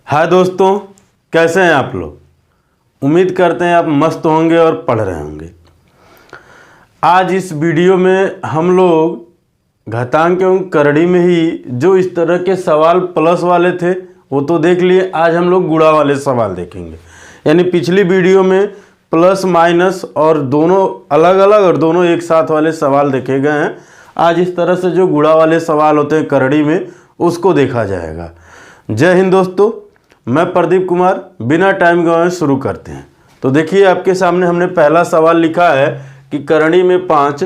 हाय दोस्तों, कैसे हैं आप लोग। उम्मीद करते हैं आप मस्त होंगे और पढ़ रहे होंगे। आज इस वीडियो में हम लोग घातांक एवं करड़ी में ही जो इस तरह के सवाल प्लस वाले थे वो तो देख लिए। आज हम लोग गुणा वाले सवाल देखेंगे। यानी पिछली वीडियो में प्लस माइनस और दोनों अलग अलग और दोनों एक साथ वाले सवाल देखे गए हैं। आज इस तरह से जो गुणा वाले सवाल होते हैं करड़ी में उसको देखा जाएगा। जय हिंद दोस्तों, मैं प्रदीप कुमार। बिना टाइम गवाए शुरू करते हैं। तो देखिए आपके सामने हमने पहला सवाल लिखा है कि करणी में 5,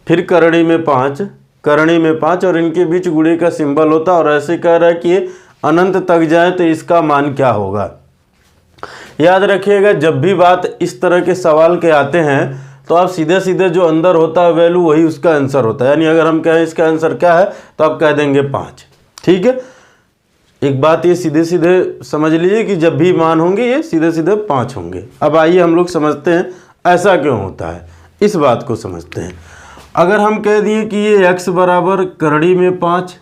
फिर करणी में 5, करणी में 5 और इनके बीच गुणे का सिंबल होता है और ऐसे कह रहा है कि ये अनंत तक जाए तो इसका मान क्या होगा। याद रखिएगा, जब भी बात इस तरह के सवाल के आते हैं तो आप सीधे सीधे जो अंदर होता है वैल्यू वही उसका आंसर होता है। यानी अगर हम कहें इसका आंसर क्या है तो आप कह देंगे 5। ठीक है, एक बात ये सीधे सीधे समझ लीजिए कि जब भी मान होंगे ये सीधे सीधे 5 होंगे। अब आइए हम लोग समझते हैं ऐसा क्यों होता है, इस बात को समझते हैं। अगर हम कह दिए कि ये x बराबर करड़ी में 5,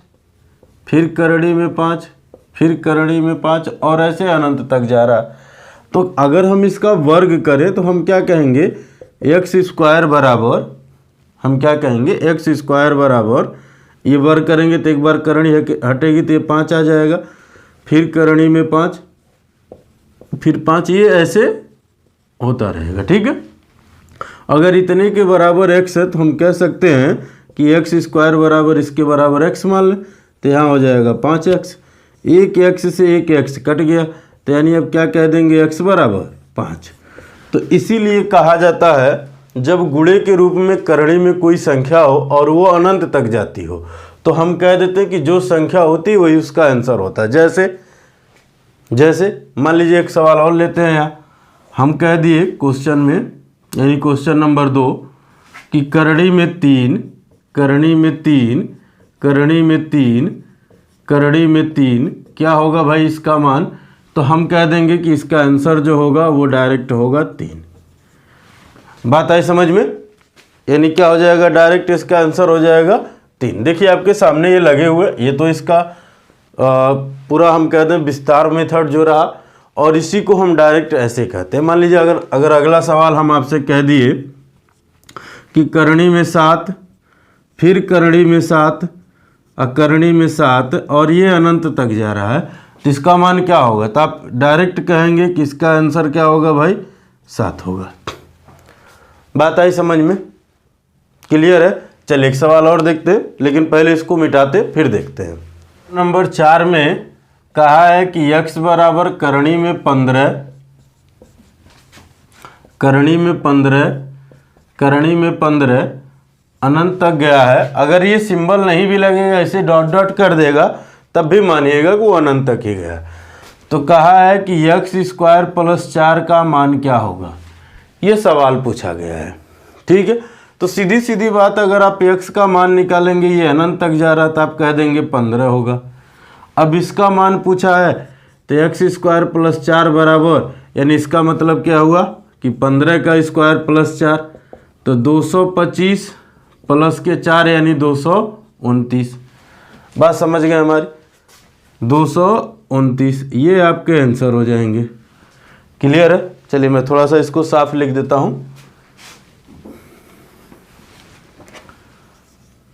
फिर करड़ी में 5, फिर करड़ी में 5 और ऐसे अनंत तक जा रहा, तो अगर हम इसका वर्ग करें तो हम क्या कहेंगे, एक्स स्क्वायर बराबर, हम क्या कहेंगे, एक्स स्क्वायर बराबर, ये वर्ग करेंगे तो एक बार करणी हटेगी तो ये 5 आ जाएगा, फिर करणी में 5, फिर 5, ये ऐसे होता रहेगा। ठीक है, अगर इतने के बराबर x है तो हम कह सकते हैं कि एक्स स्क्वायर बराबर इसके बराबर x मान लें तो यहाँ हो जाएगा 5x। एक x से एक x कट गया तो यानी अब क्या कह देंगे, x बराबर 5। तो इसीलिए कहा जाता है जब गुणे के रूप में करणी में कोई संख्या हो और वो अनंत तक जाती हो तो हम कह देते हैं कि जो संख्या होती है वही उसका आंसर होता है। जैसे मान लीजिए एक सवाल और लेते हैं। यहाँ हम कह दिए क्वेश्चन में, यानी क्वेश्चन नंबर 2 कि करणी में 3, करणी में 3, करणी में 3, करणी में 3 क्या होगा भाई इसका मान, तो हम कह देंगे कि इसका आंसर जो होगा वो डायरेक्ट होगा 3। बात आई समझ में, यानी क्या हो जाएगा, डायरेक्ट इसका आंसर हो जाएगा 3। देखिए आपके सामने ये लगे हुए, ये तो इसका पूरा हम कहते हैं विस्तार मेथड जो रहा और इसी को हम डायरेक्ट ऐसे कहते हैं। मान लीजिए अगर अगला सवाल हम आपसे कह दिए कि करणी में 7, फिर करणी में 7, करणी में 7 और ये अनंत तक जा रहा है तो इसका मान क्या होगा, तो आप डायरेक्ट कहेंगे कि इसका आंसर क्या होगा भाई, 7 होगा। बात आई समझ में, क्लियर है। चलिए एक सवाल और देखते हैं, लेकिन पहले इसको मिटाते फिर देखते हैं। नंबर 4 में कहा है कि x बराबर करणी में 15, करणी में 15, करणी में 15 अनंत तक गया है। अगर ये सिंबल नहीं भी लगेगा, ऐसे डॉट डॉट कर देगा तब भी मानिएगा कि वो अनंत तक ही गया। तो कहा है कि x स्क्वायर प्लस 4 का मान क्या होगा, ये सवाल पूछा गया है। ठीक है, तो सीधी सीधी बात, अगर आप x का मान निकालेंगे, ये अनंत तक जा रहा था, आप कह देंगे 15 होगा। अब इसका मान पूछा है तो एक्स स्क्वायर प्लस 4 बराबर, यानी इसका मतलब क्या हुआ कि 15 का स्क्वायर प्लस 4 तो 225 प्लस के 4 यानी 229। बात समझ गए हमारी, 229 ये आपके आंसर हो जाएंगे। क्लियर है। चलिए मैं थोड़ा सा इसको साफ लिख देता हूँ,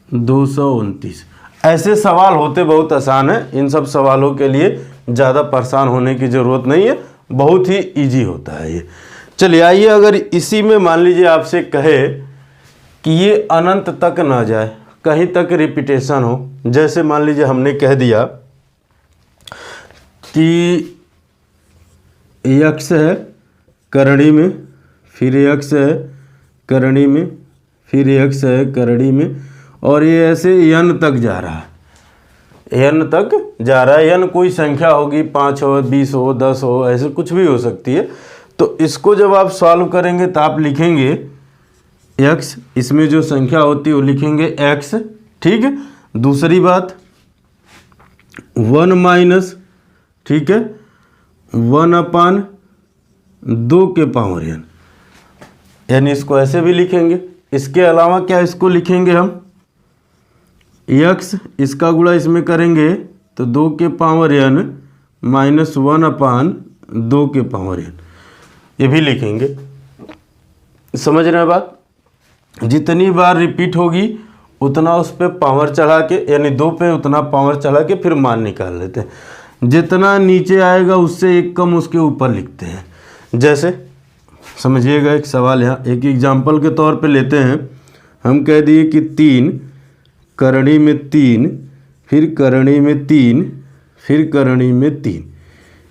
229। ऐसे सवाल होते बहुत आसान है, इन सब सवालों के लिए ज़्यादा परेशान होने की ज़रूरत नहीं है, बहुत ही इजी होता है ये। चलिए आइए, अगर इसी में मान लीजिए आपसे कहे कि ये अनंत तक ना जाए, कहीं तक रिपीटेशन हो, जैसे मान लीजिए हमने कह दिया कि x है करणी में, फिर x है करणी में, फिर x है करणी में और ये ऐसे n तक जा रहा है, n तक जा रहा है। n कोई संख्या होगी, 5 हो, 20 हो, 10 हो, ऐसे कुछ भी हो सकती है। तो इसको जब आप सॉल्व करेंगे तो आप लिखेंगे x, इसमें जो संख्या होती है वो लिखेंगे x। ठीक है, दूसरी बात 1 माइनस, ठीक है, 1/2 के पावर n, यानी इसको ऐसे भी लिखेंगे। इसके अलावा क्या इसको लिखेंगे हम, x इसका गुणा इसमें करेंगे तो 2 के पावर n -1/2 के पावर n, ये भी लिखेंगे। समझ रहे हैं बात? जितनी बार रिपीट होगी उतना उस पर पावर चढ़ा के, यानी 2 पे उतना पावर चढ़ा के फिर मान निकाल लेते हैं। जितना नीचे आएगा उससे एक कम उसके ऊपर लिखते हैं। जैसे समझिएगा, एक सवाल यहाँ एक एग्जाम्पल के तौर पे लेते हैं। हम कह दिए कि 3 करणी में 3, फिर करणी में 3, फिर करणी में 3,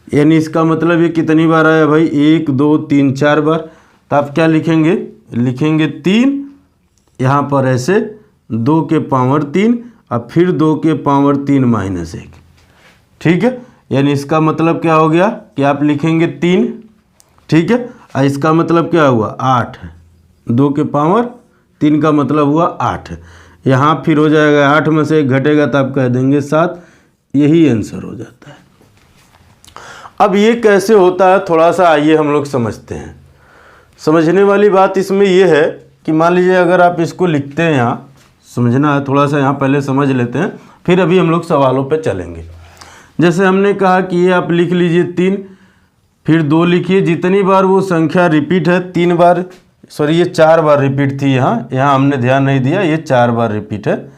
यानी इसका मतलब ये कितनी बार आया भाई? 1 2 3 4 बार। तो आप क्या लिखेंगे? लिखेंगे 3, यहाँ पर ऐसे 2 के पावर 3 और फिर 2 के पावर 3 -1। ठीक है, यानी इसका मतलब क्या हो गया कि आप लिखेंगे 3। ठीक है, और इसका मतलब क्या हुआ? 8। 2 के पावर 3 का मतलब हुआ 8। यहाँ फिर हो जाएगा 8 में से 1 घटेगा तो आप कह देंगे 7। यही आंसर हो जाता है। अब ये कैसे होता है थोड़ा सा आइए हम लोग समझते हैं। समझने वाली बात इसमें यह है कि मान लीजिए अगर आप इसको लिखते हैं, यहाँ समझना है थोड़ा सा, यहाँ पहले समझ लेते हैं फिर अभी हम लोग सवालों पे चलेंगे। जैसे हमने कहा कि ये आप लिख लीजिए 3, फिर 2 लिखिए। जितनी बार वो संख्या रिपीट है 3 बार, सॉरी ये 4 बार रिपीट थी, यहाँ हमने ध्यान नहीं दिया, ये 4 बार रिपीट है।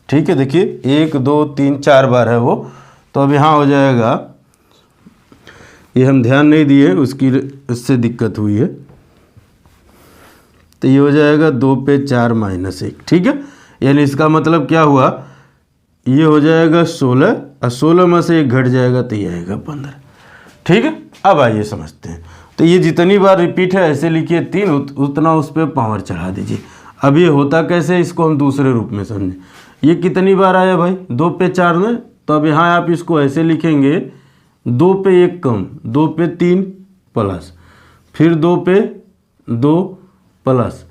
ठीक है, देखिए 1 2 3 4 बार है वो। तो अब यहाँ हो जाएगा, ये हम ध्यान नहीं दिए उसकी, उससे दिक्कत हुई है। तो ये हो जाएगा 2 पे 4 -1। ठीक है, यानी इसका मतलब क्या हुआ? ये हो जाएगा 16 और 16 में से 1 घट जाएगा तो ये आएगा 15। ठीक है, अब आइए समझते हैं। तो ये जितनी बार रिपीट है ऐसे लिखिए 3, उतना उस पर पावर चढ़ा दीजिए। अब ये होता कैसे, इसको हम दूसरे रूप में समझें। ये कितनी बार आया भाई? 2 पे 4 में। तो अब यहाँ आप इसको ऐसे लिखेंगे 2 पे 1 कम, 2 पे 3 प्लस, फिर 2 पे 2 प्लस,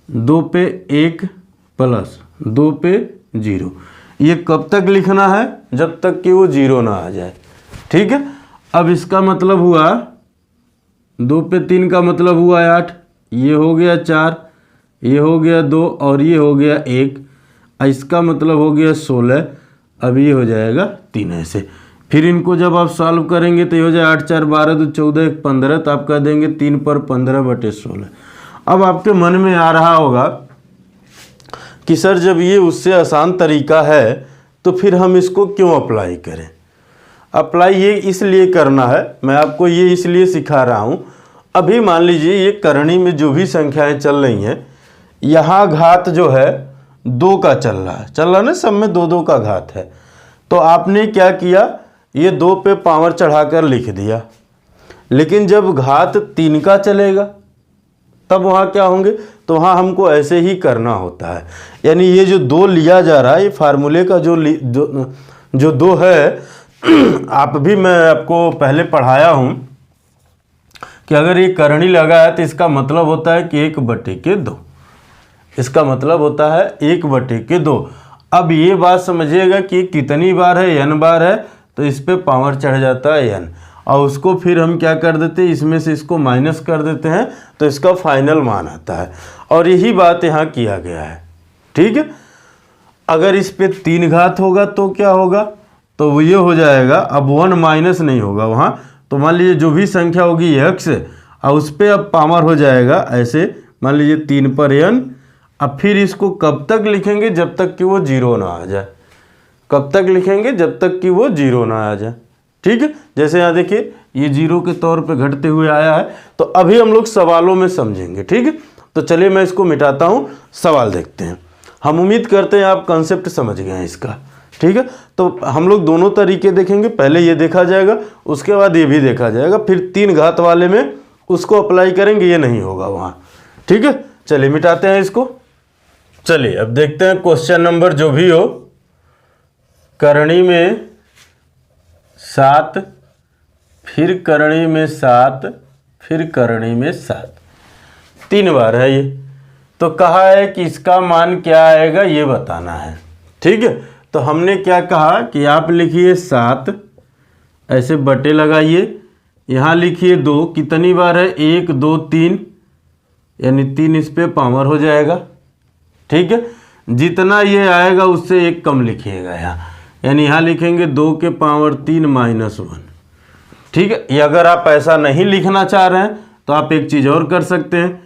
2 पे 1 प्लस, 2 पे 0। ये कब तक लिखना है? जब तक कि वो 0 ना आ जाए। ठीक है, अब इसका मतलब हुआ 2 पे 3 का मतलब हुआ 8, ये हो गया 4, ये हो गया 2 और ये हो गया 1, इसका मतलब हो गया 16। अब ये हो जाएगा 3 ऐसे। फिर इनको जब आप सॉल्व करेंगे तो ये हो जाए 8 4 12 तो 14 1 15। तो आप कह देंगे 3 पर 15/16। अब आपके मन में आ रहा होगा कि सर जब ये उससे आसान तरीका है तो फिर हम इसको क्यों अप्लाई करें? अप्लाई ये इसलिए करना है, मैं आपको ये इसलिए सिखा रहा हूँ। अभी मान लीजिए ये करणी में जो भी संख्याएं चल रही हैं, यहाँ घात जो है 2 का चल रहा है ना, सब में 2 2 का घात है। तो आपने क्या किया, ये 2 पे पावर चढ़ाकर लिख दिया। लेकिन जब घात 3 का चलेगा तब वहाँ क्या होंगे? तो वहाँ हमको ऐसे ही करना होता है। यानी ये जो 2 लिया जा रहा है, ये फार्मूले का जो 2 है आप भी, मैं आपको पहले पढ़ाया हूँ कि अगर ये करणी लगा है तो इसका मतलब होता है कि 1/2। इसका मतलब होता है 1/2। अब ये बात समझिएगा कि कितनी बार है? n बार है, तो इस पे पावर चढ़ जाता है n, और उसको फिर हम क्या कर देते हैं, इसमें से इसको माइनस कर देते हैं तो इसका फाइनल मान आता है। और यही बात यहाँ किया गया है। ठीक है, अगर इस पे 3 घात होगा तो क्या होगा? तो वो ये हो जाएगा, अब 1 माइनस नहीं होगा वहाँ। तो मान लीजिए जो भी संख्या होगी x, और उस पर अब पावर हो जाएगा ऐसे, मान लीजिए 3 पर n। अब फिर इसको कब तक लिखेंगे? जब तक कि वो 0 ना आ जाए। कब तक लिखेंगे? जब तक कि वो 0 ना आ जाए। ठीक है, जैसे यहाँ देखिए ये 0 के तौर पे घटते हुए आया है। तो अभी हम लोग सवालों में समझेंगे। ठीक है, तो चलिए मैं इसको मिटाता हूँ, सवाल देखते हैं। हम उम्मीद करते हैं आप कंसेप्ट समझ गए हैं इसका। ठीक है, तो हम लोग दोनों तरीके देखेंगे। पहले ये देखा जाएगा, उसके बाद ये भी देखा जाएगा, फिर 3 घात वाले में उसको अप्लाई करेंगे, ये नहीं होगा वहाँ। ठीक है, चलिए मिटाते हैं इसको। चलिए अब देखते हैं क्वेश्चन नंबर जो भी हो। करणी में 7, फिर करणी में 7, फिर करणी में 7, 3 बार है ये। तो कहा है कि इसका मान क्या आएगा ये बताना है। ठीक है, तो हमने क्या कहा कि आप लिखिए 7, ऐसे बटे लगाइए, यहाँ लिखिए 2, कितनी बार है? 1 2 3, यानी 3 इस पे पावर हो जाएगा। ठीक है, जितना ये आएगा उससे 1 कम लिखिएगा यहाँ, यानी यहाँ लिखेंगे 2 के पावर 3 -1। ठीक है। ये अगर आप ऐसा नहीं लिखना चाह रहे हैं तो आप एक चीज़ और कर सकते हैं,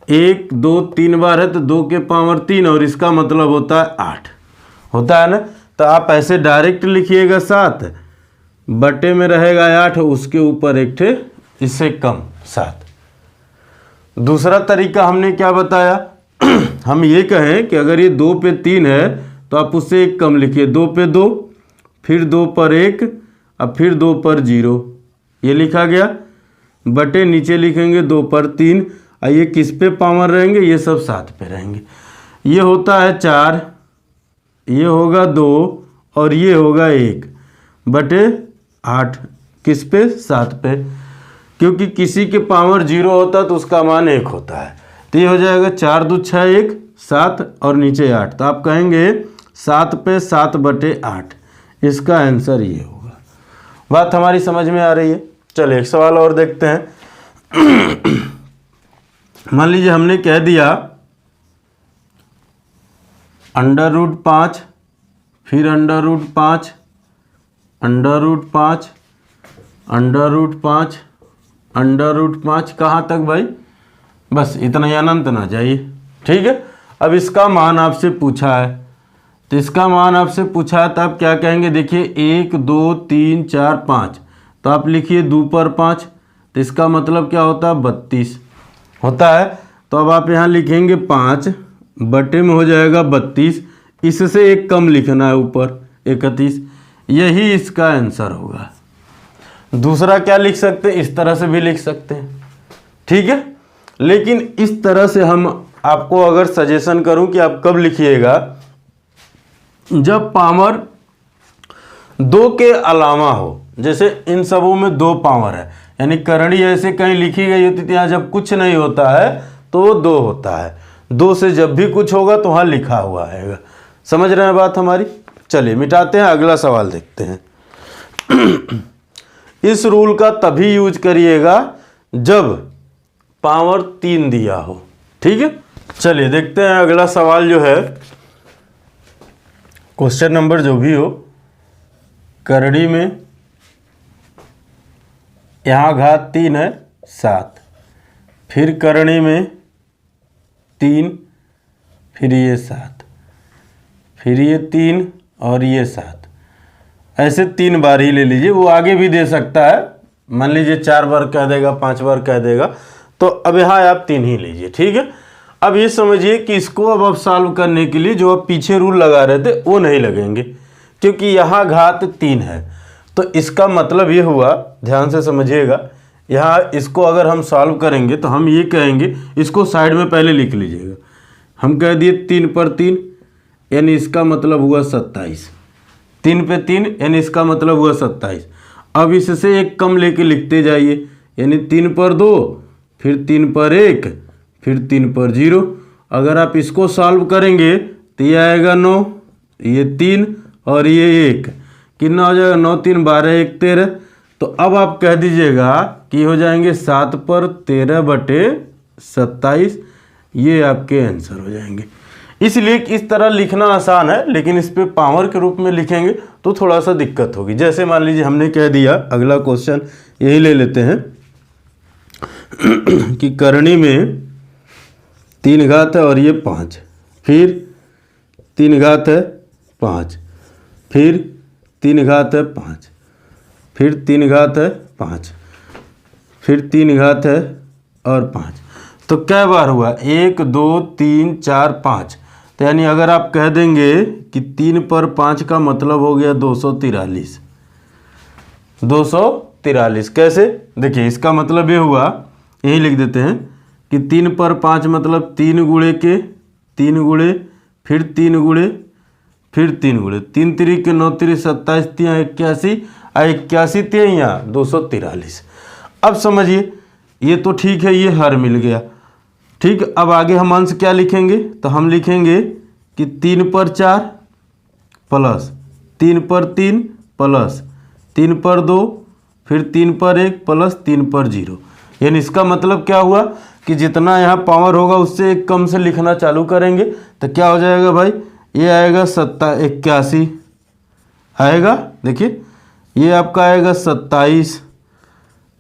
1 2 3 बार है तो 2 के पावर 3 और इसका मतलब होता है 8 होता है ना। तो आप ऐसे डायरेक्ट लिखिएगा 7 बटे में रहेगा 8, उसके ऊपर एक ठे इससे कम 7। दूसरा तरीका हमने क्या बताया हम ये कहें कि अगर ये 2 पे 3 है तो आप उससे एक कम लिखिए, 2 पे 2, फिर 2 पर 1, अब फिर 2 पर 0, ये लिखा गया। बटे नीचे लिखेंगे 2 पर 3, और ये किस पे पावर रहेंगे, ये सब 7 पे रहेंगे। ये होता है 4, ये होगा 2 और ये होगा 1 बटे 8, किस पे 7 पे, क्योंकि किसी के पावर 0 होता तो उसका मान 1 होता है। तो ये हो जाएगा 4 2 6 1 7 और नीचे 8, तो आप कहेंगे 7 पे 7 बटे 8, इसका आंसर ये होगा। बात हमारी समझ में आ रही है। चलिए एक सवाल और देखते हैं। मान लीजिए हमने कह दिया √5, फिर √5, √5, √5, √5, कहाँ तक भाई, बस इतना ही, अनंत ना जाइए। ठीक है। अब इसका मान आपसे पूछा है, तो इसका मान आपसे पूछा है तो आप क्या कहेंगे, देखिए 1 2 3 4 5, तो आप लिखिए 2 पर 5, तो इसका मतलब क्या होता है 32 होता है। तो अब आप यहाँ लिखेंगे 5 बटे में हो जाएगा 32, इससे एक कम लिखना है ऊपर 31, यही इसका आंसर होगा। दूसरा क्या लिख सकते हैं, इस तरह से भी लिख सकते हैं। ठीक है। लेकिन इस तरह से हम आपको अगर सजेशन करूं कि आप कब लिखिएगा, जब पावर 2 के अलावा हो, जैसे इन सबों में 2 पावर है, यानी करणी ऐसे कहीं लिखी गई होती थी, यहाँ जब कुछ नहीं होता है तो वो 2 होता है, 2 से जब भी कुछ होगा तो वहाँ लिखा हुआ आएगा। समझ रहे हैं बात हमारी। चलिए मिटाते हैं, अगला सवाल देखते हैं। इस रूल का तभी यूज करिएगा जब पावर 3 दिया हो। ठीक है। चलिए देखते हैं अगला सवाल जो है, क्वेश्चन नंबर जो भी हो, करणी में यहाँ घात 3 है 7, फिर करणी में 3, फिर ये 7, फिर ये 3 और ये 7, ऐसे 3 बार ही ले लीजिए, वो आगे भी दे सकता है, मान लीजिए 4 बार कह देगा, 5 बार कह देगा, तो अब यहाँ आप 3 ही लीजिए। ठीक है। अब ये समझिए कि इसको अब आप सॉल्व करने के लिए जो आप पीछे रूल लगा रहे थे वो नहीं लगेंगे, क्योंकि यहाँ घात 3 है, तो इसका मतलब ये हुआ, ध्यान से समझिएगा, यहाँ इसको अगर हम सॉल्व करेंगे तो हम ये कहेंगे, इसको साइड में पहले लिख लीजिएगा, हम कह दिए 3 पर 3, यानी इसका मतलब हुआ 27, 3 पे 3 यानी इसका मतलब हुआ 27। अब इससे एक कम लेके लिखते जाइए, यानी 3 पर 2, फिर 3 पर 1, फिर 3 पर 0। अगर आप इसको सॉल्व करेंगे तो ये आएगा 9, ये 3 और ये 1, कितना हो जाएगा, 9 3 12 1 13। तो अब आप कह दीजिएगा कि हो जाएंगे 7 पर 13 बटे 27, ये आपके आंसर हो जाएंगे। इसलिए इस तरह लिखना आसान है, लेकिन इस पे पावर के रूप में लिखेंगे तो थोड़ा सा दिक्कत होगी। जैसे मान लीजिए हमने कह दिया, अगला क्वेश्चन यही ले लेते हैं कि करणी में 3 घात है और ये 5, फिर 3 घात है 5, फिर 3 घात है 5, फिर 3 घात है 5, फिर 3 घात है और 5। तो क्या बार हुआ, 1 2 3 4 5, तो यानी अगर आप कह देंगे कि 3 पर 5 का मतलब हो गया 243। 243 कैसे, देखिए इसका मतलब ये हुआ, यही लिख देते हैं कि 3 पर 5 मतलब 3 गुणे के 3 गुणे, फिर 3 गुणे, फिर 3 गुणे, 3 3 के 9 3 27 3 81, 81 3 यहाँ 243। अब समझिए ये तो ठीक है, ये हर मिल गया। ठीक, अब आगे हम अंश क्या लिखेंगे, तो हम लिखेंगे कि 3 पर 4 प्लस 3 पर 3 प्लस 3 पर 2, फिर 3 पर 1 प्लस 3 पर 0। यानी इसका मतलब क्या हुआ कि जितना यहाँ पावर होगा उससे एक कम से लिखना चालू करेंगे, तो क्या हो जाएगा भाई, ये आएगा 81 आएगा। देखिए ये आपका आएगा 27,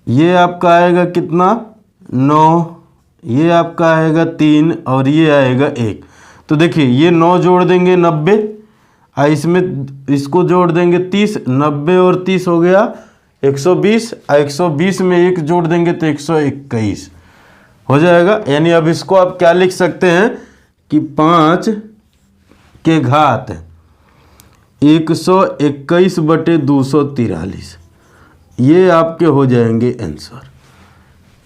ये आपका आएगा कितना 9, ये आपका आएगा 3 और ये आएगा 1। तो देखिए ये 9 जोड़ देंगे 90, इसमें इसको जोड़ देंगे 30, 90 और 30 हो गया 120, 120 में 1 जोड़ देंगे तो 121 हो जाएगा। यानी अब इसको आप क्या लिख सकते हैं कि 5 के घात 121/243 ये आपके हो जाएंगे आंसर।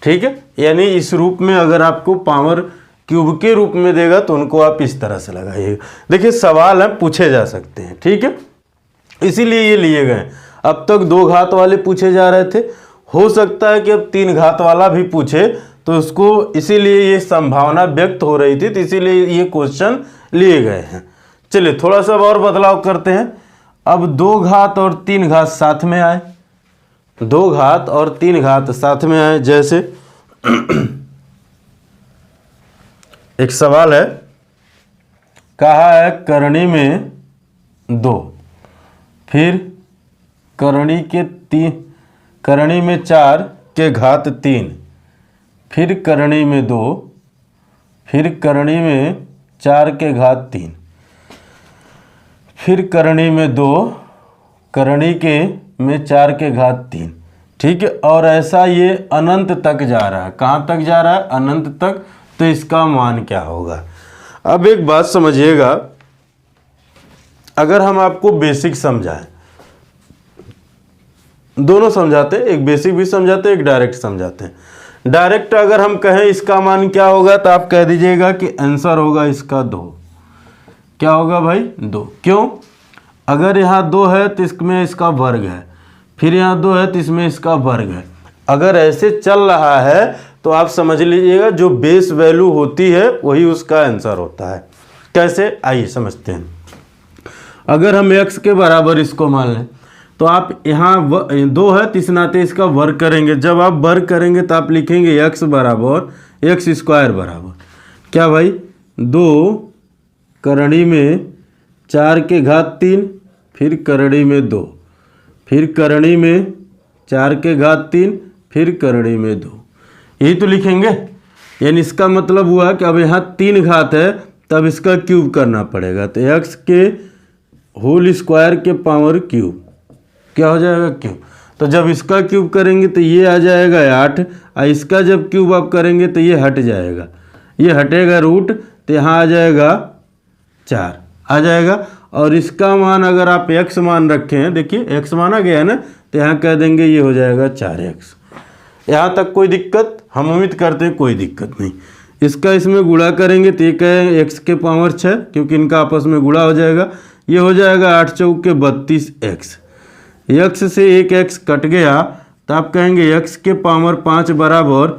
ठीक है, यानी इस रूप में अगर आपको पावर क्यूब के रूप में देगा तो उनको आप इस तरह से लगाइएगा। देखिए सवाल है पूछे जा सकते हैं, ठीक है, इसीलिए ये लिए गए। अब तक 2 घात वाले पूछे जा रहे थे, हो सकता है कि अब 3 घात वाला भी पूछे, तो उसको इसीलिए ये संभावना व्यक्त हो रही थी, तो इसीलिए ये क्वेश्चन लिए गए हैं। चलिए थोड़ा सा और बदलाव करते हैं। अब 2 घात और 3 घात साथ में आए, 2 घात और 3 घात साथ में आए। जैसे एक सवाल है, कहा है करणी में 2, फिर करणी में 4 के घात 3, फिर करणी में 2, फिर करणी में 4 के घात 3, फिर करणी में 2, करणी के में 4 के घात 3। ठीक है, और ऐसा ये अनंत तक जा रहा है। कहाँ तक जा रहा है? अनंत तक। तो इसका मान क्या होगा? अब एक बात समझिएगा, अगर हम आपको बेसिक समझाएं, दोनों समझाते हैं, एक बेसिक भी समझाते हैं, एक डायरेक्ट समझाते हैं। डायरेक्ट अगर हम कहें इसका मान क्या होगा तो आप कह दीजिएगा कि आंसर होगा इसका 2। क्या होगा भाई? 2। क्यों? अगर यहाँ 2 है तो इसमें इसका वर्ग है, फिर यहाँ 2 है तो इसमें इसका वर्ग है। अगर ऐसे चल रहा है तो आप समझ लीजिएगा जो बेस वैल्यू होती है वही उसका आंसर होता है। कैसे? आइए समझते हैं। अगर हम x के बराबर इसको मान लें तो आप यहाँ 2 है तो इस नाते इसका वर्ग करेंगे। जब आप वर्ग करेंगे तो आप लिखेंगे x बराबर x² बराबर क्या भाई? 2 करणी में 4 के घात 3, फिर करणी में 2, फिर करणी में 4 के घात 3, फिर करणी में 2, यही तो लिखेंगे। यानी इसका मतलब हुआ कि अब यहाँ 3 घात है तब इसका क्यूब करना पड़ेगा, तो x के होल स्क्वायर के पावर क्यूब क्या हो जाएगा? क्यूब। तो जब इसका क्यूब करेंगे तो ये आ जाएगा 8, और इसका जब क्यूब आप करेंगे तो ये हट जाएगा, ये हटेगा रूट, तो यहाँ आ जाएगा 4 आ जाएगा। और इसका मान अगर आप x मान रखे हैं, देखिए x माना गया है ना, तो यहाँ कह देंगे ये हो जाएगा 4x। यहाँ तक कोई दिक्कत? हम उम्मीद करते हैं कोई दिक्कत नहीं। इसका इसमें गुणा करेंगे तो ये कहें x के पावर 6, क्योंकि इनका आपस में गुणा हो जाएगा। ये हो जाएगा 8 चौके 32x। x से एक x कट गया तो आप कहेंगे x के पावर 5 बराबर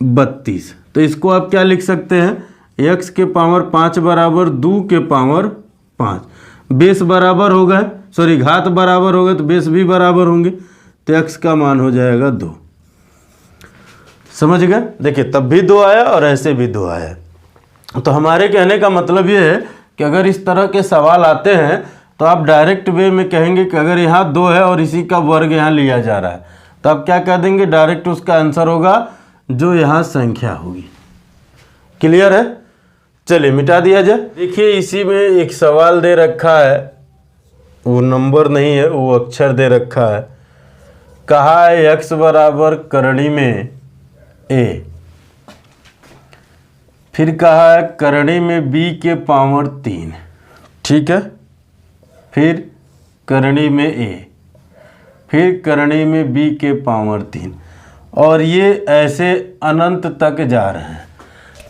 32। तो इसको आप क्या लिख सकते हैं? x के पावर 5 बराबर 2 के पावर 5। बेस बराबर हो गए, सॉरी घात बराबर हो गए तो बेस भी बराबर होंगे, तो x का मान हो जाएगा 2। समझ गए? देखिए तब भी 2 आया और ऐसे भी 2 आया। तो हमारे कहने का मतलब ये है कि अगर इस तरह के सवाल आते हैं तो आप डायरेक्ट वे में कहेंगे कि अगर यहाँ 2 है और इसी का वर्ग यहाँ लिया जा रहा है तो आप क्या कह देंगे? डायरेक्ट उसका आंसर होगा जो यहाँ संख्या होगी। क्लियर है? चलिए मिटा दिया जाए। देखिए इसी में एक सवाल दे रखा है, वो नंबर नहीं है, वो अक्षर दे रखा है। कहा है x बराबर करणी में a, फिर कहा है करणी में b के पावर 3, ठीक है, फिर करणी में a, फिर करणी में b के पावर 3, और ये ऐसे अनंत तक जा रहे हैं।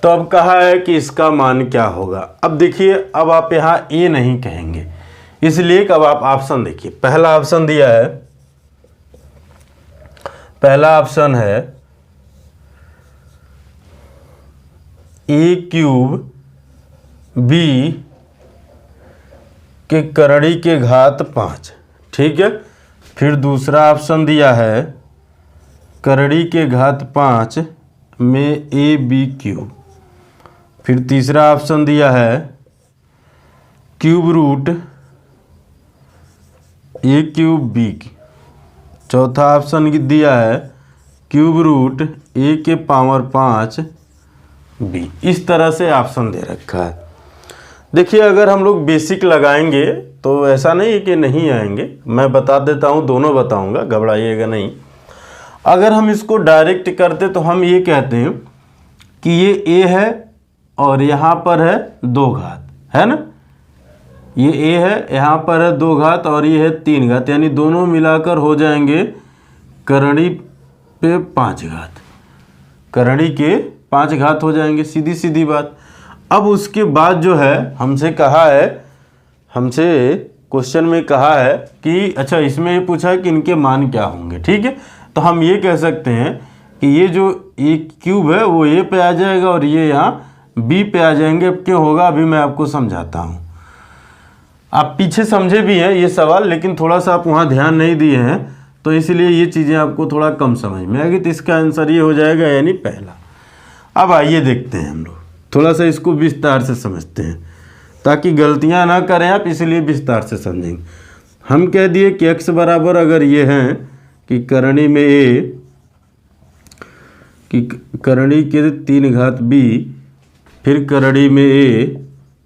तो अब कहा है कि इसका मान क्या होगा। अब देखिए, अब आप यहाँ a नहीं कहेंगे, इसलिए कि अब आप ऑप्शन देखिए। पहला ऑप्शन दिया है, पहला ऑप्शन है a³ b के करणी के घात 5, ठीक है। फिर दूसरा ऑप्शन दिया है करणी के घात 5 में ab³। फिर तीसरा ऑप्शन दिया है क्यूब रूट a³ b। चौथा ऑप्शन दिया है क्यूब रूट ए के पावर 5 बी। इस तरह से ऑप्शन दे रखा है। देखिए अगर हम लोग बेसिक लगाएंगे तो ऐसा नहीं है कि नहीं आएंगे, मैं बता देता हूँ, दोनों बताऊँगा, घबराइएगा नहीं। अगर हम इसको डायरेक्ट करते तो हम ये कहते हैं कि ये ए है और यहाँ पर है 2 घात, है ना, ये ए है, यहाँ पर है 2 घात और ये है 3 घात, यानी दोनों मिलाकर हो जाएंगे करणी पे 5 घात, करणी के 5 घात हो जाएंगे, सीधी सीधी बात। अब उसके बाद जो है हमसे क्वेश्चन में कहा है कि अच्छा इसमें ये पूछा है कि इनके मान क्या होंगे, ठीक है। तो हम ये कह सकते हैं कि ये जो ए क्यूब है वो ए पे आ जाएगा और ये यहाँ बी पे आ जाएंगे। अब क्यों होगा अभी मैं आपको समझाता हूँ। आप पीछे समझे भी हैं ये सवाल, लेकिन थोड़ा सा आप वहाँ ध्यान नहीं दिए हैं तो इसलिए ये चीज़ें आपको थोड़ा कम समझ में आएगी। तो इसका आंसर ये हो जाएगा यानी पहला। अब आइए देखते हैं, हम लोग थोड़ा सा इसको विस्तार से समझते हैं ताकि गलतियाँ ना करें आप, इसलिए विस्तार से समझेंगे। हम कह दिए कि x बराबर अगर ये हैं कि करणी में ए कि करणी के 3 घात b, फिर करणी में ए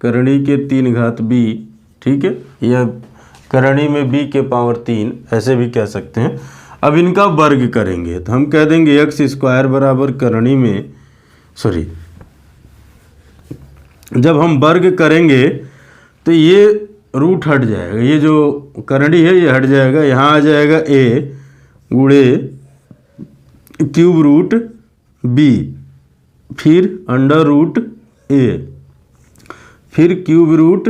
करणी के 3 घात b, ठीक है, या करणी में b के पावर 3, ऐसे भी कह सकते हैं। अब इनका वर्ग करेंगे तो हम कह देंगे x स्क्वायर बराबर करणी में, सॉरी, जब हम वर्ग करेंगे तो ये रूट हट जाएगा, ये जो करणी है ये हट जाएगा, यहाँ आ जाएगा a गुणे क्यूब रूट b, फिर अंडर रूट a, फिर क्यूब रूट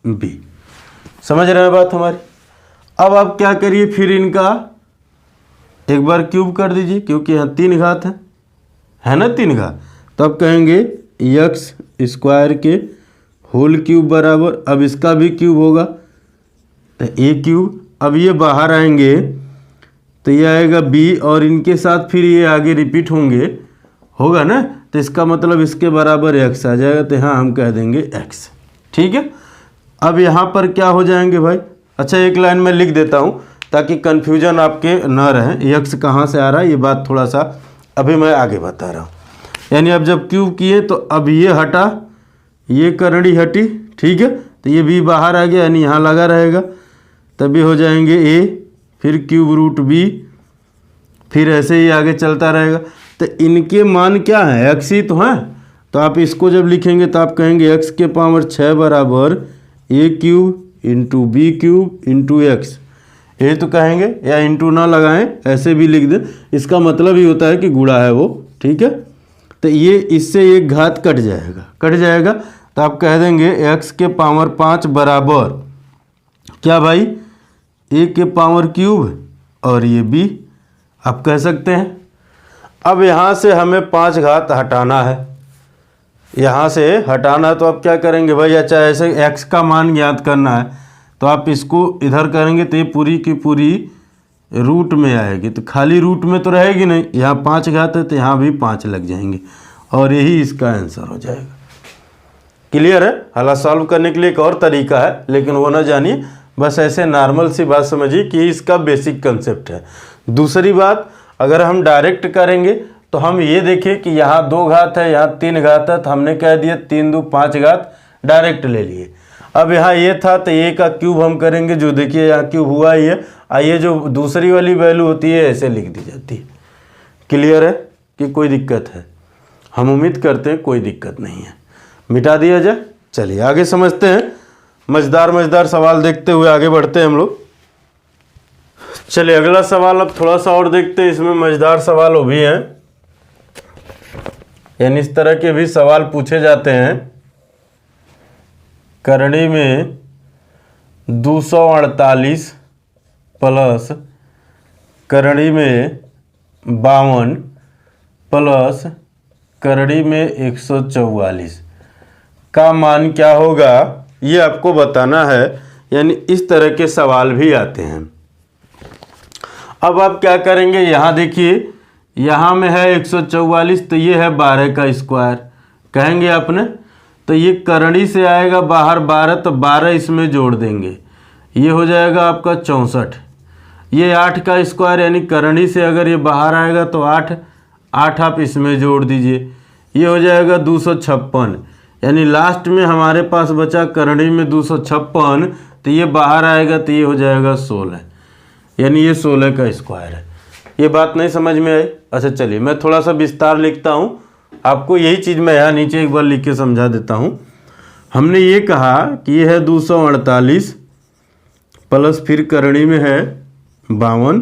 b। समझ रहे हैं बात हमारी। अब आप क्या करिए, फिर इनका एक बार क्यूब कर दीजिए क्योंकि यहाँ 3 घात है ना, 3 घात। तब कहेंगे x स्क्वायर के होल क्यूब बराबर, अब इसका भी क्यूब होगा तो a क्यूब। अब ये बाहर आएंगे तो ये आएगा b और इनके साथ फिर ये आगे रिपीट होगा ना, तो इसका मतलब इसके बराबर x आ जाएगा। तो यहाँ हम कह देंगे x, ठीक है। अब यहाँ पर क्या हो जाएंगे भाई, अच्छा एक लाइन में लिख देता हूँ ताकि कन्फ्यूजन आपके ना रहे, x कहाँ से आ रहा है ये बात थोड़ा सा अभी मैं आगे बता रहा हूँ। यानी अब जब क्यूब किए तो अब ये हटा, ये करणी हटी, ठीक है, तो ये b बाहर आ गया यानी यहाँ लगा रहेगा, तभी हो जाएंगे a, फिर क्यूब रूट b, फिर ऐसे ही आगे चलता रहेगा। तो इनके मान क्या हैं, x ही तो हैं। तो आप इसको जब लिखेंगे तो आप कहेंगे x के पावर 6 बराबर a cube into b cube into x, ये तो कहेंगे, या इंटू ना लगाएं ऐसे भी लिख दें, इसका मतलब ही होता है कि गुणा है वो, ठीक है। तो ये इससे एक घात कट जाएगा तो आप कह देंगे x के पावर 5 बराबर क्या भाई, a के पावर क्यूब और ये b, आप कह सकते हैं। अब यहाँ से हमें 5 घात हटाना है, यहाँ से हटाना, तो आप क्या करेंगे भाई, अच्छा ऐसे x का मान ज्ञात करना है तो आप इसको इधर करेंगे तो ये पूरी की पूरी रूट में आएगी, तो खाली रूट में तो रहेगी नहीं, यहाँ 5 घात है तो यहाँ भी 5 लग जाएंगे और यही इसका आंसर हो जाएगा। क्लियर है। हालांकि सॉल्व करने के लिए एक और तरीका है लेकिन वो ना जानिए, बस ऐसे नॉर्मल सी बात समझिए कि इसका बेसिक कंसेप्ट है। दूसरी बात, अगर हम डायरेक्ट करेंगे तो हम ये देखें कि यहाँ 2 घात है, यहाँ 3 घात है, तो हमने कह दिया 3 2 5 घात डायरेक्ट ले लिए। अब यहाँ ये था तो ये का क्यूब हम करेंगे, जो देखिए यहाँ क्यूब हुआ ही है, आइए जो दूसरी वाली वैल्यू होती है ऐसे लिख दी जाती है। क्लियर है कि कोई दिक्कत है? हम उम्मीद करते हैं कोई दिक्कत नहीं है, मिटा दिया जाए। चलिए आगे समझते हैं, मज़ेदार सवाल देखते हुए आगे बढ़ते हैं हम लोग। चलिए अगला सवाल अब थोड़ा सा और देखते हैं, इसमें मज़ेदार सवाल वो भी हैं, यानी इस तरह के भी सवाल पूछे जाते हैं। करणी में 248 प्लस करणी में 52 प्लस करणी में 144 का मान क्या होगा, ये आपको बताना है। यानी इस तरह के सवाल भी आते हैं। अब आप क्या करेंगे, यहाँ देखिए, यहाँ में है 144 तो ये है 12 का स्क्वायर कहेंगे आपने, तो ये करणी से आएगा बाहर 12 तो 12 इसमें जोड़ देंगे, ये हो जाएगा आपका 64। ये 8 का स्क्वायर यानी करणी से अगर ये बाहर आएगा तो 8 आप इसमें जोड़ दीजिए, ये हो जाएगा 256। यानी लास्ट में हमारे पास बचा करणी में 256, तो ये बाहर आएगा तो ये हो जाएगा 16, यानी ये 16 का स्क्वायर है। ये बात नहीं समझ में आई? अच्छा चलिए मैं थोड़ा सा विस्तार लिखता हूँ, आपको यही चीज़ मैं यहाँ नीचे एक बार लिख के समझा देता हूँ। हमने ये कहा कि ये है 248 प्लस फिर करणी में है 52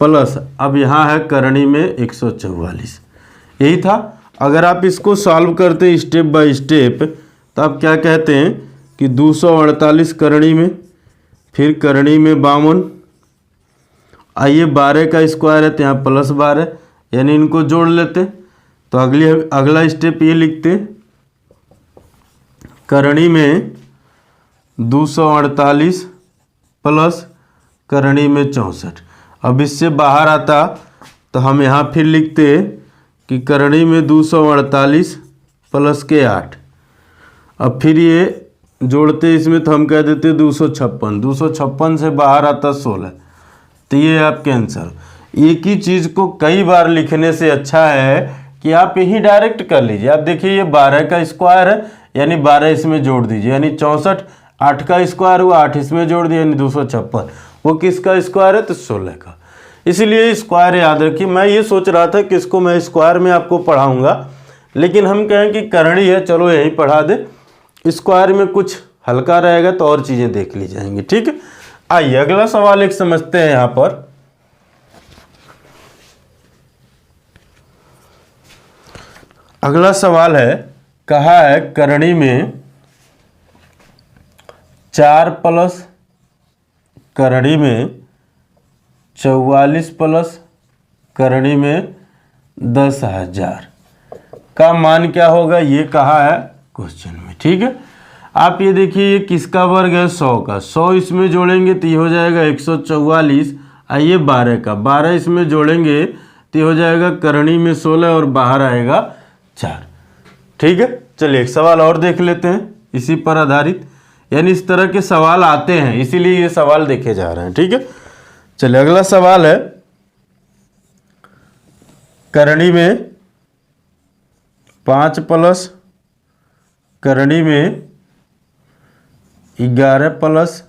प्लस अब यहाँ है करणी में 144, यही था। अगर आप इसको सॉल्व करते हैं स्टेप बाय स्टेप तो आप क्या कहते हैं कि 248 करणी में, फिर करणी में 52, आइए 12 का स्क्वायर है तो यहाँ प्लस 12, यानी इनको जोड़ लेते। तो अगला स्टेप ये लिखते, करणी में 248 प्लस करणी में 64। अब इससे बाहर आता तो हम यहाँ फिर लिखते कि करणी में 248 प्लस के 8। अब फिर ये जोड़ते इसमें तो हम कह देते 256, 256 से बाहर आता 16, तो ये आपके आंसर। एक ही चीज़ को कई बार लिखने से अच्छा है कि आप यही डायरेक्ट कर लीजिए। आप देखिए ये 12 का स्क्वायर है यानी 12 इसमें जोड़ दीजिए, यानी 64, 8 का स्क्वायर हुआ 8 इसमें जोड़ दिया यानी 256, वो किसका स्क्वायर है तो 16 का। इसीलिए स्क्वायर याद रखिए। मैं ये सोच रहा था कि इसको मैं स्क्वायर में आपको पढ़ाऊँगा, लेकिन हम कहें कि करणी है, चलो यहीं पढ़ा दे, स्क्वायर में कुछ हल्का रहेगा तो और चीज़ें देख ली जाएंगी। ठीक है, आइए अगला सवाल एक समझते हैं। यहाँ पर अगला सवाल है, कहा है करणी में 4 प्लस करणी में 44 प्लस करणी में 10,000 का मान क्या होगा, ये कहा है क्वेश्चन में। ठीक है, आप ये देखिए ये किसका वर्ग है, 100 का, 100 इसमें जोड़ेंगे तो ये हो जाएगा 144। आइए 12 का, 12 इसमें जोड़ेंगे तो ये हो जाएगा करणी में 16 और बाहर आएगा 4। ठीक है, चलिए एक सवाल और देख लेते हैं इसी पर आधारित, यानी इस तरह के सवाल आते हैं इसीलिए ये सवाल देखे जा रहे हैं। ठीक है, चलिए अगला सवाल है, करणी में 5 प्लस करणी में 11 प्लस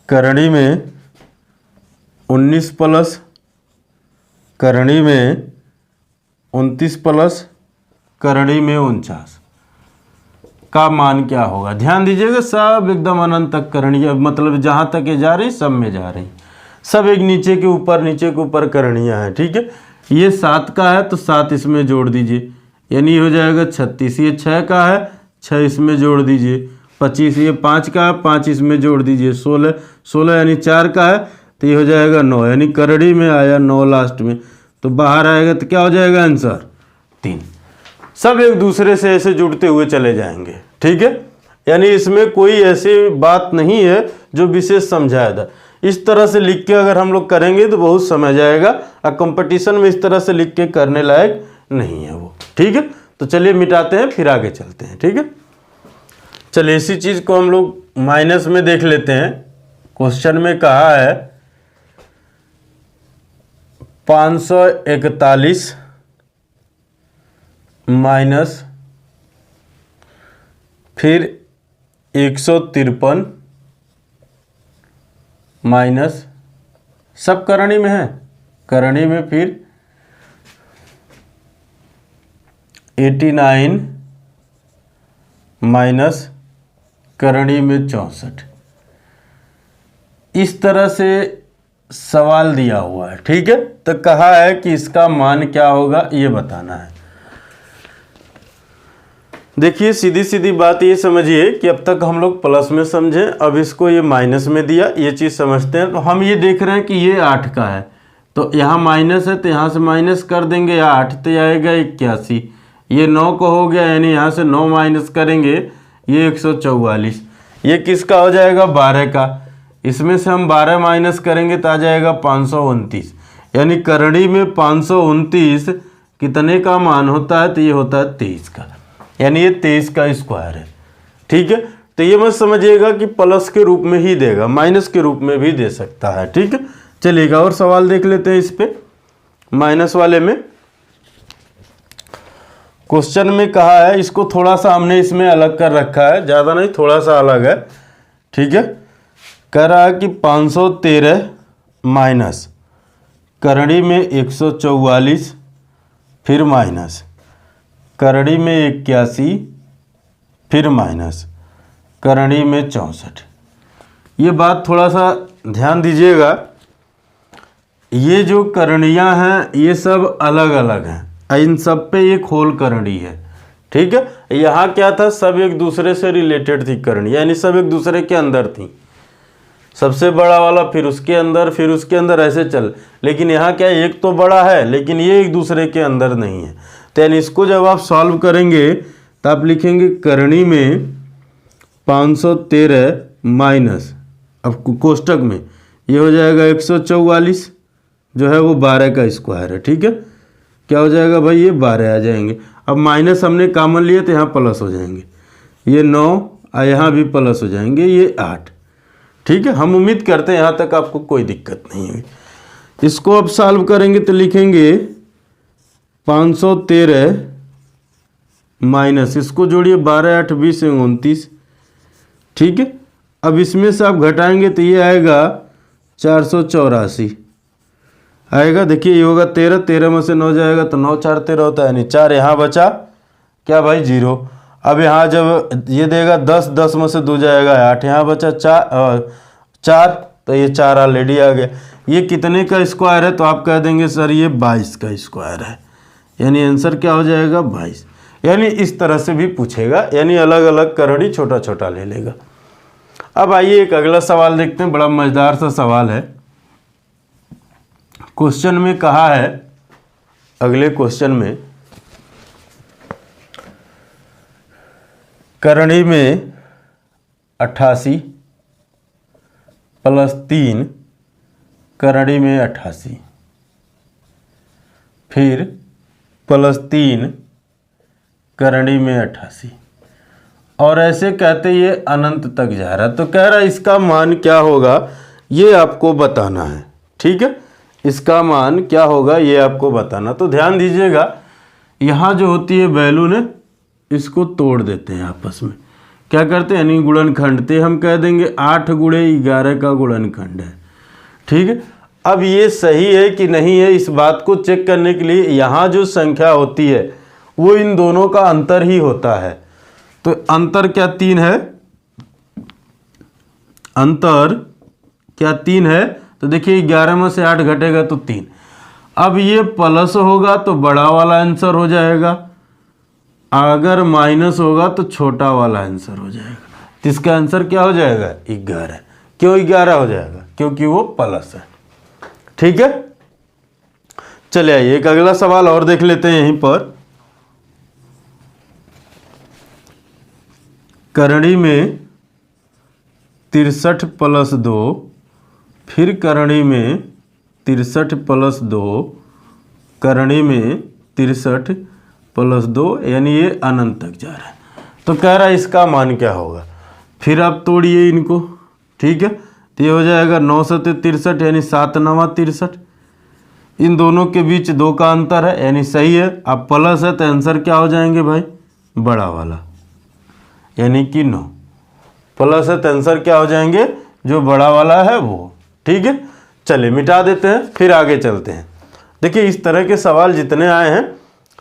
करणी में 19 प्लस करणी में 29 प्लस करणी में 49 का मान क्या होगा। ध्यान दीजिएगा, सब एकदम अनंत तक करणीय, मतलब जहाँ तक ये जा रही सब में जा रही, सब एक नीचे के ऊपर करणीय है। ठीक है, ये 7 का है तो 7 इसमें जोड़ दीजिए, यानी हो जाएगा 36। ये 6 का है, 6 इसमें जोड़ दीजिए, 25। ये 5 का है, 5 इसमें जोड़ दीजिए, 16 यानी 4 का है तो ये हो जाएगा 9, यानी करणी में आया 9 लास्ट में, तो बाहर आएगा तो क्या हो जाएगा आंसर 3। सब एक दूसरे से ऐसे जुड़ते हुए चले जाएंगे। ठीक है, यानी इसमें कोई ऐसी बात नहीं है जो विशेष समझाया था। इस तरह से लिख के अगर हम लोग करेंगे तो बहुत समझ आएगा, और कंपटीशन में इस तरह से लिख के करने लायक नहीं है वो। ठीक है, तो चलिए मिटाते हैं फिर आगे चलते हैं। ठीक है, चलिए इसी चीज़ को हम लोग माइनस में देख लेते हैं। क्वेश्चन में कहा है 541 माइनस फिर 153 माइनस, सब करणी में है, करणी में फिर 89 माइनस करणी में 64। इस तरह से सवाल दिया हुआ है। ठीक है, तो कहा है कि इसका मान क्या होगा ये बताना है। देखिए सीधी सीधी बात ये समझिए कि अब तक हम लोग प्लस में समझे, अब इसको ये माइनस में दिया, ये चीज़ समझते हैं। तो हम ये देख रहे हैं कि ये 8 का है तो यहाँ माइनस है तो यहाँ से माइनस कर देंगे, 8 तो आएगा 81। ये 9 को हो गया, यानी यहाँ से 9 माइनस करेंगे ये 144। ये किसका हो जाएगा 12 का, इसमें से हम 12 माइनस करेंगे तो आ जाएगा 529। यानी करणी में 529 कितने का मान होता है तो ये होता है 23 का, यानी ये 23 का स्क्वायर है। ठीक है, तो ये मत समझिएगा कि प्लस के रूप में ही देगा, माइनस के रूप में भी दे सकता है। ठीक है, चलिएगा और सवाल देख लेते हैं इस पे। माइनस वाले में क्वेश्चन में कहा है, इसको थोड़ा सा हमने इसमें अलग कर रखा है, ज़्यादा नहीं, थोड़ा सा अलग है। ठीक है, कह रहा है कि 513 माइनस करड़ी में 144, फिर माइनस करड़ी में 81, फिर माइनस करड़ी में 64। ये बात थोड़ा सा ध्यान दीजिएगा, ये जो करणियाँ हैं ये सब अलग अलग हैं, इन सब पे एक होल करणी है। ठीक है, यहाँ क्या था, सब एक दूसरे से रिलेटेड थी करणी, यानी सब एक दूसरे के अंदर थी। सबसे बड़ा वाला फिर उसके अंदर, फिर उसके अंदर, ऐसे चल। लेकिन यहाँ क्या, एक तो बड़ा है लेकिन ये एक दूसरे के अंदर नहीं है। तो यानी इसको जब आप सॉल्व करेंगे तो आप लिखेंगे करणी में 513 माइनस, अब कोष्टक में ये हो जाएगा 144, जो है वो 12 का स्क्वायर है। ठीक है, क्या हो जाएगा भाई, ये 12 आ जाएंगे। अब माइनस हमने कॉमन लिए तो यहाँ प्लस हो जाएंगे, ये 9 और यहाँ भी प्लस हो जाएंगे, ये 8। ठीक है, हम उम्मीद करते हैं यहाँ तक आपको कोई दिक्कत नहीं हुई। इसको अब सॉल्व करेंगे तो लिखेंगे 513 माइनस, इसको जोड़िए 12 8 20 29। ठीक है, अब इसमें से आप घटाएंगे तो ये आएगा 484 आएगा। देखिए ये होगा 13, 13 में से 9 जाएगा तो 9 4 13 होता है, यानी 4 यहाँ बचा, क्या भाई 0। अब यहाँ जब ये देगा 10, 10 में से 2 जाएगा 8, यहाँ बचा 4, तो ये 4 ऑलरेडी आ गया। ये कितने का स्क्वायर है, तो आप कह देंगे सर ये 22 का स्क्वायर है, यानी आंसर क्या हो जाएगा 22। यानी इस तरह से भी पूछेगा, यानी अलग अलग करड़ी छोटा छोटा ले लेगा। अब आइए एक अगला सवाल देखते हैं, बड़ा मज़ेदार सा सवाल है। क्वेश्चन में कहा है, अगले क्वेश्चन में करणी में 88 प्लस 3 करणी में 88, फिर प्लस 3 करणी में 88, और ऐसे कहते ये अनंत तक जा रहा है। तो कह रहा है इसका मान क्या होगा ये आपको बताना है। ठीक है, इसका मान क्या होगा ये आपको बताना। तो ध्यान दीजिएगा, यहाँ जो होती है बैलून है, इसको तोड़ देते हैं आपस में, क्या करते हैं, यानी गुणनखंड। तो हम कह देंगे 8 गुणे 11 का गुणनखंड है। ठीक है, अब ये सही है कि नहीं है, इस बात को चेक करने के लिए यहाँ जो संख्या होती है वो इन दोनों का अंतर ही होता है। तो अंतर क्या 3 है, अंतर क्या 3 है। तो देखिए 11 में से 8 घटेगा तो 3। अब ये प्लस होगा तो बड़ा वाला आंसर हो जाएगा, अगर माइनस होगा तो छोटा वाला आंसर हो जाएगा। तो इसका आंसर क्या हो जाएगा 11। क्यों 11 हो जाएगा, क्योंकि वो प्लस है। ठीक है, चलिए आइए एक अगला सवाल और देख लेते हैं। यहीं पर करणी में 63 प्लस 2, फिर करणी में 63 प्लस 2, करणी में 63 प्लस 2, यानी ये अनंत तक जा रहा है। तो कह रहा है इसका मान क्या होगा। फिर आप तोड़िए इनको। ठीक है, तो ये हो जाएगा 9 से 63, यानी 7 9 63। इन दोनों के बीच 2 का अंतर है, यानी सही है। अब प्लस है तो आंसर क्या हो जाएंगे भाई, बड़ा वाला, यानी कि 9। प्लस है तो आंसर क्या हो जाएंगे, जो बड़ा वाला है वो। ठीक है, चलिए मिटा देते हैं, फिर आगे चलते हैं। देखिए इस तरह के सवाल जितने आए हैं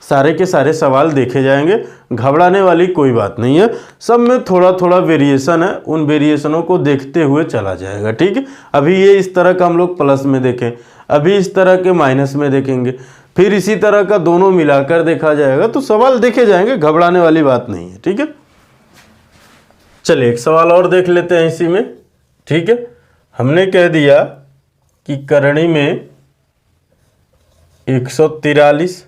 सारे के सारे सवाल देखे जाएंगे, घबराने वाली कोई बात नहीं है। सब में थोड़ा थोड़ा वेरिएशन है, उन वेरिएशनों को देखते हुए चला जाएगा। ठीक है, अभी ये इस तरह का हम लोग प्लस में देखें, अभी इस तरह के माइनस में देखेंगे, फिर इसी तरह का दोनों मिलाकर देखा जाएगा। तो सवाल देखे जाएंगे, घबराने वाली बात नहीं है। ठीक है, चलिए एक सवाल और देख लेते हैं इसी में। ठीक है, हमने कह दिया कि करणी में 143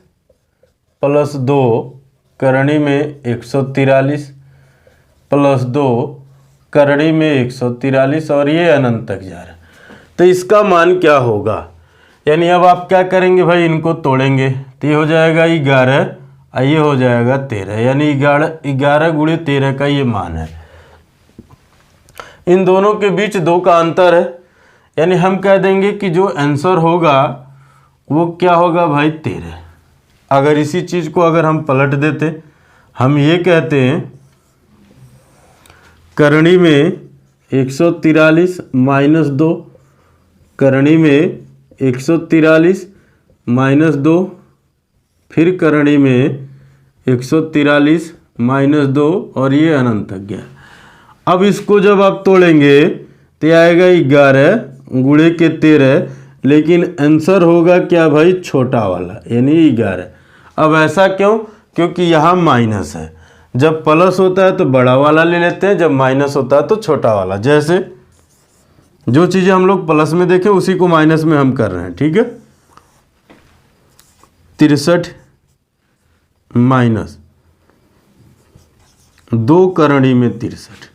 प्लस 2, करणी में 143 प्लस 2, करणी में 143, और ये अनंत तक जा रहा है। तो इसका मान क्या होगा, यानी अब आप क्या करेंगे भाई, इनको तोड़ेंगे। तो ये हो जाएगा 11 और ये हो जाएगा 13, यानी 11 गुणे 13 का ये मान है। इन दोनों के बीच 2 का अंतर है, यानी हम कह देंगे कि जो आंसर होगा वो क्या होगा भाई 13। अगर इसी चीज़ को अगर हम पलट देते, हम ये कहते हैं करणी में 143 माइनस 2, करणी में 143 माइनस 2, फिर करणी में 143 माइनस 2 और ये अनंत तक गया। अब इसको जब आप तोड़ेंगे तो आएगा 11 गुणे के 13, लेकिन आंसर होगा क्या भाई छोटा वाला यानी 11। अब ऐसा क्यों? क्योंकि यहाँ माइनस है। जब प्लस होता है तो बड़ा वाला ले लेते हैं, जब माइनस होता है तो छोटा वाला। जैसे जो चीज़ें हम लोग प्लस में देखें उसी को माइनस में हम कर रहे हैं, ठीक है। 63 माइनस 2 करणी में 63,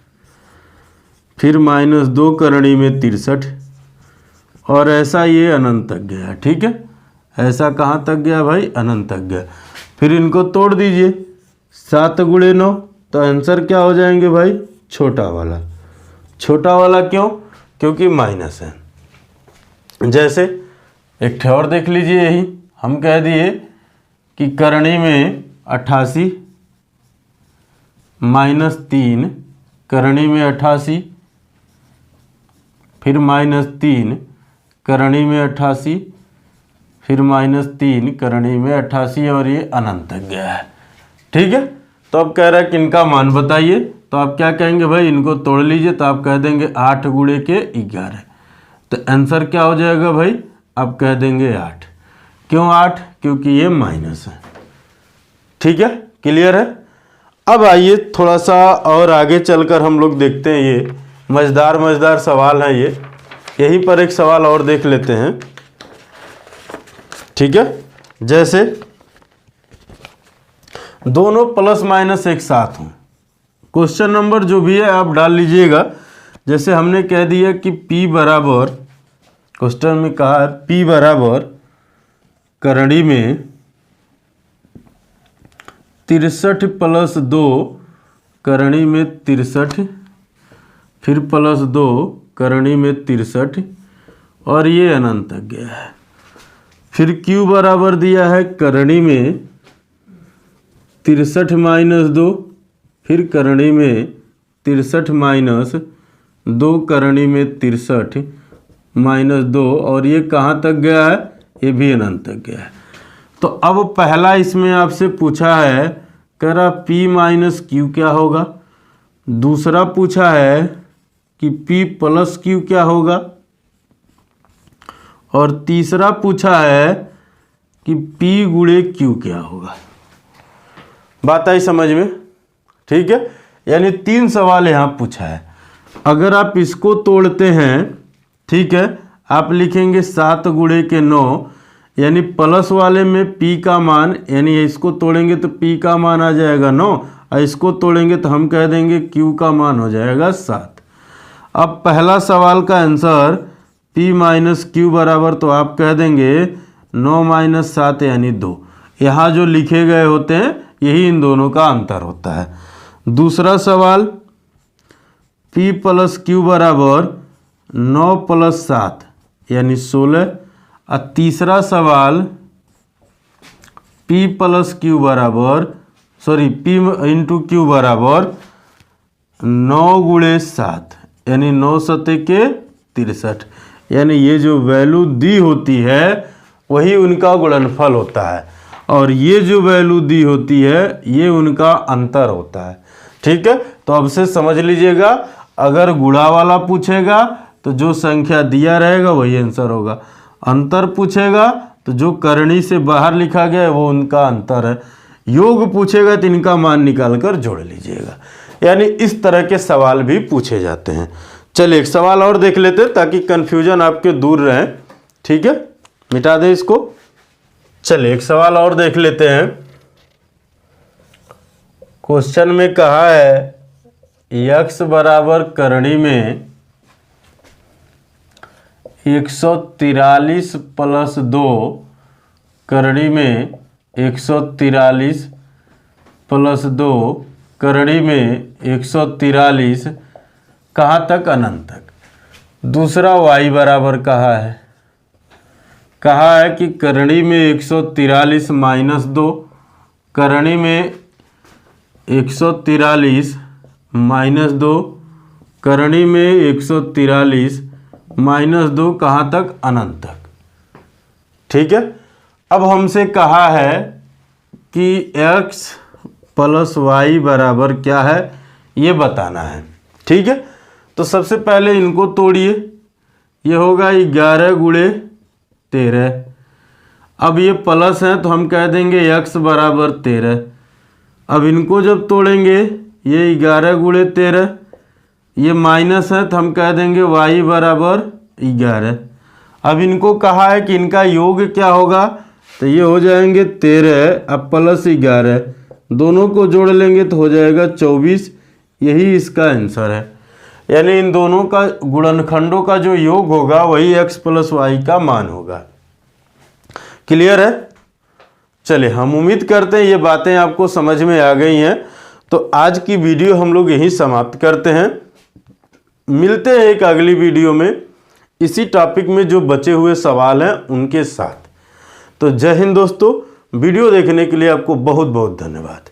फिर माइनस 2 करणी में 63 और ऐसा ये अनंत तक गया, ठीक है। ऐसा कहाँ तक गया भाई? अनंत तक गया। फिर इनको तोड़ दीजिए, 7 गुणे 9, तो आंसर क्या हो जाएंगे भाई? छोटा वाला। छोटा वाला क्यों? क्योंकि माइनस है। जैसे एक ठे और देख लीजिए, यही हम कह दिए कि करणी में 88 माइनस 3, करणी में 88, फिर माइनस 3 करणी में 88, फिर माइनस 3 करणी में 88 और ये अनंत तक गया है, ठीक है। तो अब कह रहा है कि इनका मान बताइए, तो आप क्या कहेंगे भाई? इनको तोड़ लीजिए, तो आप कह देंगे 8 गुणे के 11, तो आंसर क्या हो जाएगा भाई? आप कह देंगे 8। क्यों 8? क्योंकि ये माइनस है, ठीक है। क्लियर है? अब आइए थोड़ा सा और आगे चलकर हम लोग देखते हैं, ये मज़ेदार सवाल है ये। यहीं पर एक सवाल और देख लेते हैं, ठीक है। जैसे दोनों प्लस माइनस एक साथ हों, क्वेश्चन नंबर जो भी है आप डाल लीजिएगा। जैसे हमने कह दिया कि P बराबर, क्वेश्चन में कहा है P बराबर करणी में 63 प्लस 2 करणी में 63, फिर प्लस 2 करणी में 63 और ये अनंत तक गया है। फिर Q बराबर दिया है करणी में 63 माइनस 2, फिर करणी में 63 माइनस 2 करणी में 63 माइनस 2 और ये कहाँ तक गया है? ये भी अनंत तक गया है। तो अब पहला इसमें आपसे पूछा है, कह रहा P माइनस Q क्या होगा। दूसरा पूछा है कि P प्लस Q क्या होगा। और तीसरा पूछा है कि P गुणे Q क्या होगा। बात आई समझ में? ठीक है, यानी 3 सवाल यहाँ पूछा है। अगर आप इसको तोड़ते हैं, ठीक है, आप लिखेंगे 7 गुणे के 9, यानी प्लस वाले में P का मान, यानी इसको तोड़ेंगे तो P का मान आ जाएगा 9 और इसको तोड़ेंगे तो हम कह देंगे Q का मान हो जाएगा 7। अब पहला सवाल का आंसर P माइनस Q बराबर, तो आप कह देंगे 9 माइनस 7 यानी 2। यहाँ जो लिखे गए होते हैं यही इन दोनों का अंतर होता है। दूसरा सवाल P प्लस Q बराबर 9 प्लस 7 यानी 16। और तीसरा सवाल P प्लस Q बराबर, P इंटू Q बराबर 9 गुणे 7 यानी 9 सते के 63, यानी ये जो वैल्यू दी होती है वही उनका गुणनफल होता है और ये जो वैल्यू दी होती है ये उनका अंतर होता है। ठीक है, तो अब से समझ लीजिएगा, अगर गुणा वाला पूछेगा तो जो संख्या दिया रहेगा वही आंसर होगा। अंतर पूछेगा तो जो करणी से बाहर लिखा गया है वो उनका अंतर है। योग पूछेगा तो इनका मान निकाल कर जोड़ लीजिएगा। यानी इस तरह के सवाल भी पूछे जाते हैं। चलिए एक सवाल और देख लेते हैं ताकि कन्फ्यूजन आपके दूर रहे। ठीक है, मिटा दें इसको। चलिए एक सवाल और देख लेते हैं। क्वेश्चन में कहा है x बराबर करणी में 143 प्लस 2 करणी में 143 प्लस 2 करणी में 143 कहाँ तक? अनंत तक। दूसरा y बराबर कहा है कि करणी में 143 माइनस 2, करणी में 143 माइनस 2, करणी में 143 माइनस 2 कहाँ तक? अनंत तक। ठीक है। अब हमसे कहा है कि x प्लस वाई बराबर क्या है ये बताना है। ठीक है, तो सबसे पहले इनको तोड़िए। ये होगा 11 गुणे 13। अब ये प्लस है तो हम कह देंगे x बराबर 13। अब इनको जब तोड़ेंगे, ये 11 गुणे 13, ये माइनस है तो हम कह देंगे y बराबर 11। अब इनको कहा है कि इनका योग क्या होगा, तो ये हो जाएंगे 13 अब प्लस 11, दोनों को जोड़ लेंगे तो हो जाएगा 24। यही इसका आंसर है, यानी इन दोनों का गुणनखंडों का जो योग होगा वही x प्लस वाई का मान होगा। क्लियर है? चलिए, हम उम्मीद करते हैं ये बातें आपको समझ में आ गई हैं। तो आज की वीडियो हम लोग यहीं समाप्त करते हैं। मिलते हैं एक अगली वीडियो में इसी टॉपिक में जो बचे हुए सवाल हैं उनके साथ। तो जय हिंद दोस्तों, वीडियो देखने के लिए आपको बहुत बहुत धन्यवाद।